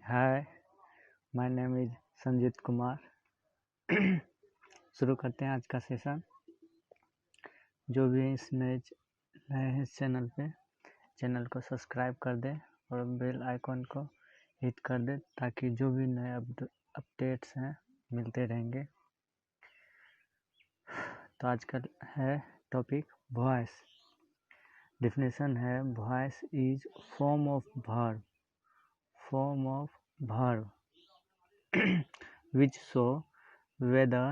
Hi, my name is Sanjeet Kumar. शुरू करते हैं आज का सेशन। जो भी इस नए हैं इस चैनल पे, चैनल को सब्सक्राइब कर दे और बेल आइकॉन को हिट कर दे ताकि जो भी नए अपडेट्स हैं मिलते रहेंगे। तो आज का है टॉपिक वॉइस। डेफिनेशन है voice is form of verb which show whether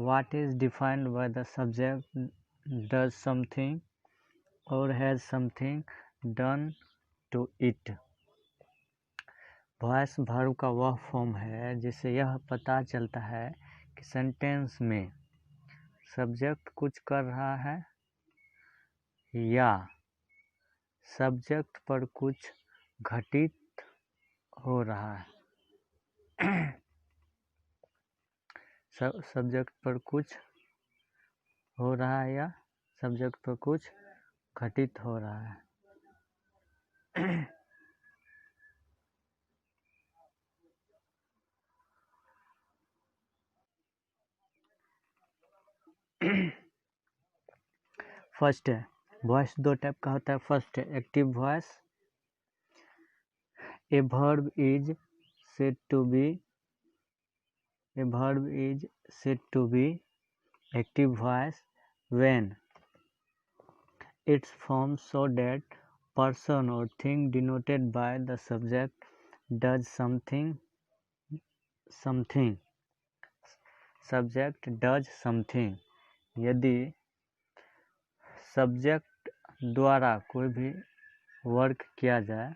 what is defined by the subject does something or has something done to it। Voice verb का वह फॉर्म है जिससे यह पता चलता है कि सेंटेंस में सब्जेक्ट कुछ कर रहा है या सब्जेक्ट पर कुछ घटित हो रहा है। सब्जेक्ट पर कुछ हो रहा है या सब्जेक्ट पर कुछ घटित हो रहा है। फर्स्ट है वॉइस, दो टाइप का होता है। फर्स्ट है active voice. A verb is said to be active voice when its form so that person or thing denoted by the subject does something। subject does something। यदि subject द्वारा कोई भी work किया जाए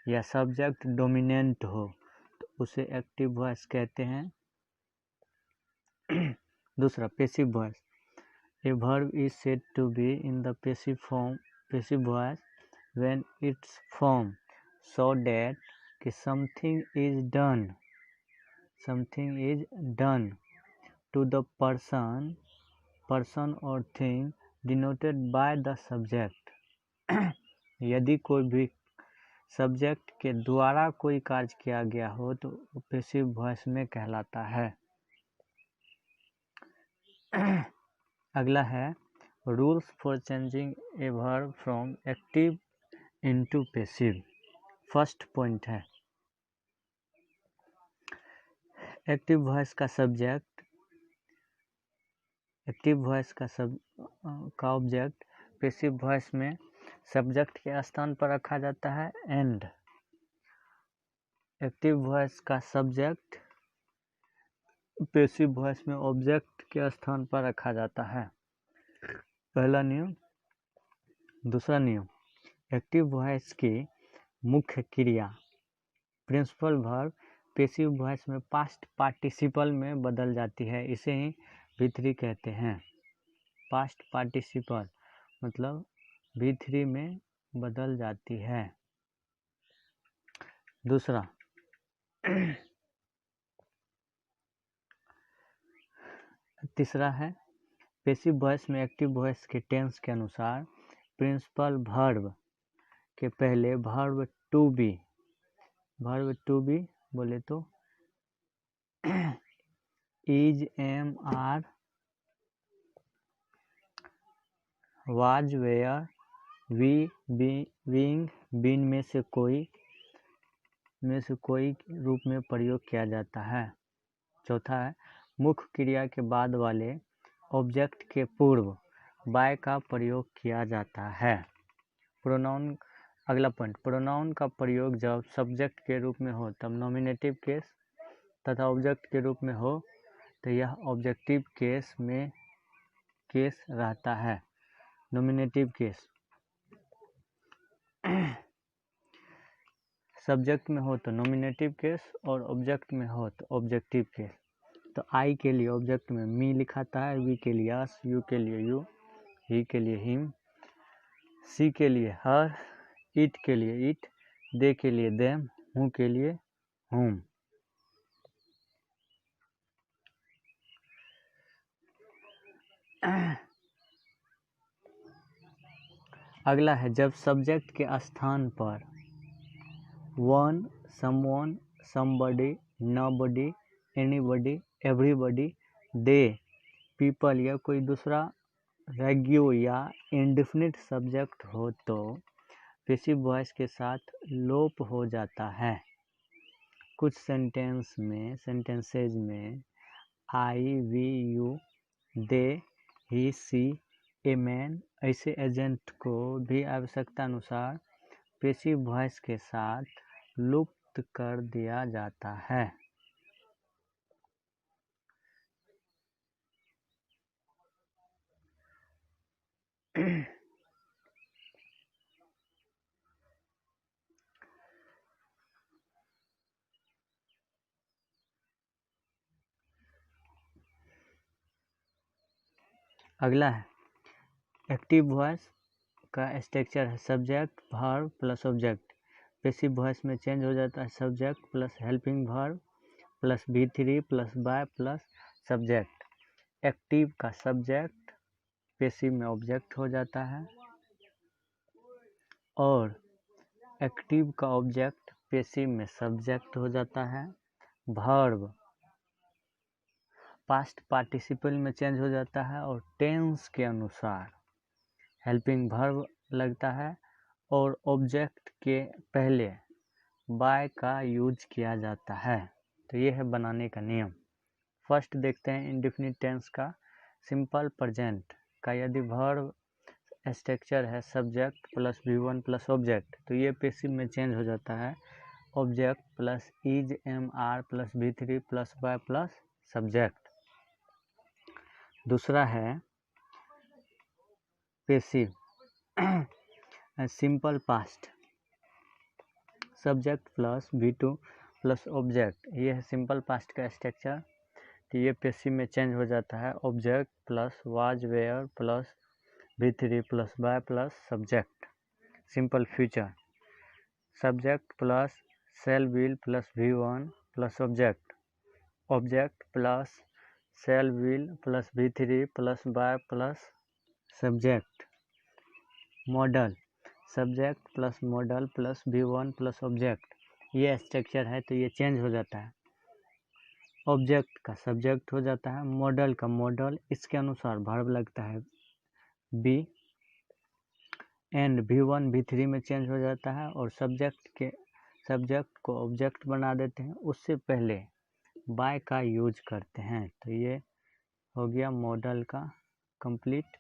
या सब्जेक्ट डोमिनेंट हो तो उसे एक्टिव वॉइस कहते हैं। दूसरा passive voice. A verb is said to be in the passive voice when its form so that कि something is done to the person और thing denoted by the subject. यदि कोई भी सब्जेक्ट के द्वारा कोई कार्य किया गया हो तो पैसिव वॉइस में कहलाता है। अगला है rules for changing a verb from active into passive. First point है एक्टिव वॉइस का ऑब्जेक्ट पैसिव वॉइस में सब्जेक्ट के स्थान पर रखा जाता है एंड एक्टिव वॉइस का सब्जेक्ट पैसिव वॉइस में ऑब्जेक्ट के स्थान पर रखा जाता है। पहला नियम। दूसरा नियम, एक्टिव वॉइस की मुख्य क्रिया प्रिंसिपल वर्ब पैसिव वॉइस में पास्ट पार्टिसिपल में बदल जाती है। इसे ही V3 कहते हैं। पास्ट पार्टिसिपल मतलब V3 में बदल जाती है। दूसरा तीसरा है पैसिव वॉइस में एक्टिव वॉइस के टेंस के अनुसार प्रिंसिपल वर्ब के पहले वर्ब टू बी बोले तो is, am, are, was, were, be, being, been में से कोई रूप में प्रयोग किया जाता है। चौथा है मुख्य क्रिया के बाद वाले ऑब्जेक्ट के पूर्व बाय का प्रयोग किया जाता है। प्रोनाउन। अगला पॉइंट, प्रोनाउन का प्रयोग जब सब्जेक्ट के रूप में हो तब नॉमिनेटिव केस तथा ऑब्जेक्ट के रूप में हो तो यह ऑब्जेक्टिव केस में रहता है। नॉमिनेटिव केस सब्जेक्ट में हो तो नॉमिनेटिव केस और ऑब्जेक्ट में हो तो ऑब्जेक्टिव केस। तो आई के लिए ऑब्जेक्ट में मी लिखाता है, वी के लिए अस, यू के लिए यू, ही के लिए हिम, सी के लिए हर, इट के लिए इट, दे के लिए देम, हु के लिए हुम। अगला है जब सब्जेक्ट के स्थान पर one someone, somebody, nobody, anybody, everybody, they, people या कोई दूसरा रेग्यू या इंडेफिनिट सब्जेक्ट हो तो पैसिव वॉइस के साथ लोप हो जाता है। कुछ सेंटेंसेज में I, we, you, they, he, she, a man ऐसे एजेंट को भी आवश्यकता अनुसार पैसिव वॉइस के साथ लुप्त कर दिया जाता है। अगला है एक्टिव वॉइस का स्ट्रक्चर है subject, verb plus object. Passive voice में चेंज हो जाता है subject plus helping verb plus V3 plus by plus subject. Active का सब्जेक्ट पैसिव में ऑब्जेक्ट हो जाता है और एक्टिव का ऑब्जेक्ट पैसिव में सब्जेक्ट हो जाता है। वर्ब पास्ट पार्टिसिपल में चेंज हो जाता है और टेंस के अनुसार हेल्पिंग वर्ब लगता है और ऑब्जेक्ट के पहले बाय का यूज किया जाता है। तो ये है बनाने का नियम। फर्स्ट देखते हैं इंडेफिनिट टेंस का। सिंपल प्रेजेंट का यदि वर्ब स्ट्रक्चर है subject plus V1 plus object तो ये पैसिव में चेंज हो जाता है object plus is am are plus V3 plus by plus subject. दूसरा है passive simple past subject plus V2 plus object. ये है सिंपल पास्ट का स्ट्रक्चर। तो ये पैसिव में चेंज हो जाता है object plus was were plus V3 plus by plus subject. Simple future subject plus shall will plus V1 plus object. Object plus shall will plus V3 plus by plus subject. Modal subject plus modal plus V1 plus object. ये structure है तो ये change हो जाता है object का subject हो जाता है मॉडल का मॉडल इसके अनुसार वर्ब लगता है बी एंड V1 V3 में चेंज हो जाता है और सब्जेक्ट को ऑब्जेक्ट बना देते हैं उससे पहले बाय का यूज करते हैं। तो ये हो गया मॉडल का कंप्लीट।